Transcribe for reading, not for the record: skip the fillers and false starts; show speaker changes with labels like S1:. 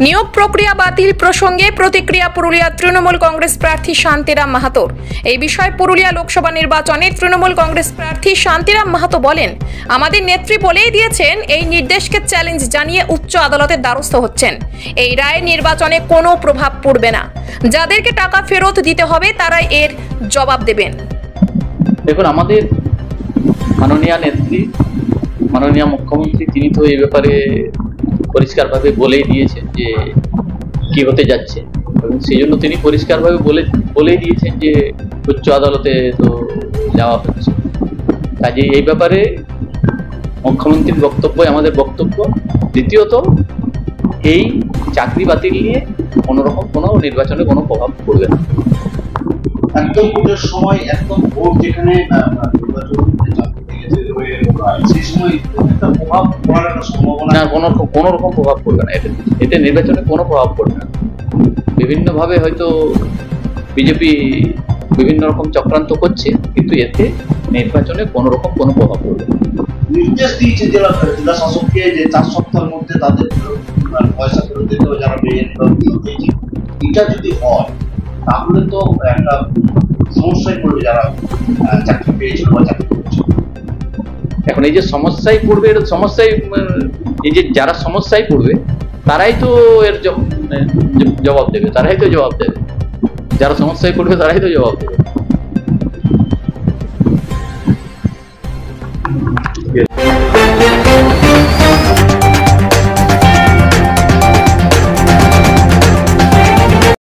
S1: নিয়োগ প্রক্রিয়া বাতিল প্রসঙ্গে প্রতিক্রিয়া পুরুলিয়া তৃণমূল কংগ্রেস প্রার্থী শান্তিরাম মাহাতোর। এই বিষয়ে পুরুলিয়া লোকসভা নির্বাচনে তৃণমূল কংগ্রেস প্রার্থী শান্তিরাম মাহাতো বলেন, আমাদের নেত্রী বলেই দিয়েছেন এই নির্দেশকে চ্যালেঞ্জ জানিয়ে উচ্চ আদালতের দ্বারস্থ হচ্ছেন। এই রায় নির্বাচনে কোনো প্রভাব পড়বে না, যাদেরকে টাকা ফেরত দিতে হবে তারাই এর জবাব দেবেন।
S2: দেখুন, আমাদের মাননীয় নেত্রী, মাননীয় মুখ্যমন্ত্রী, তিনি তো এই ব্যাপারে পরিষ্কারভাবে বলেই দিয়েছেন যে কি হতে যাচ্ছে, এবং সেই জন্য তিনি পরিষ্কারভাবে বলেই দিয়েছেন যে উচ্চ আদালতে তো যাওয়া হচ্ছে। কাজে এই ব্যাপারে মুখ্যমন্ত্রীর বক্তব্যই আমাদের বক্তব্য। দ্বিতীয়ত, এই চাকরি বাতিল নিয়ে কোনোরকম কোনো নির্বাচনে কোনো প্রভাব পড়বে না।
S3: একদম ভোটের সময়, একদম ভোট যেখানে সেই সময় একটা প্রভাব পড়ার একটা সম্ভাবনা
S2: না, কোনো রকম প্রভাব পড়বে না। এতে নির্বাচনে কোনো প্রভাব পড়বে না। বিভিন্নভাবে হয়তো বিজেপি বিভিন্ন রকম চক্রান্ত করছে, কিন্তু এতে নির্বাচনে কোনো রকম কোনো প্রভাব পড়বে না।
S3: নির্দেশ দিয়েছে জেলা শাসককে যে 4 সপ্তাহের মধ্যে তাদের পয়সা ফেরত দিতে হবে যারা পেয়েছে। এটা যদি হয় তাহলে তো একটা সমস্যায় পড়বে যারা চাকরি পেয়েছিল বা চাকরি করছে।
S2: এখন এই যে সমস্যায় পড়বে, এই যে যারা সমস্যায় পড়বে তারাই তো এর জবাব দেবে, যারা সমস্যায় পড়বে তারাই তো জবাব দেবে।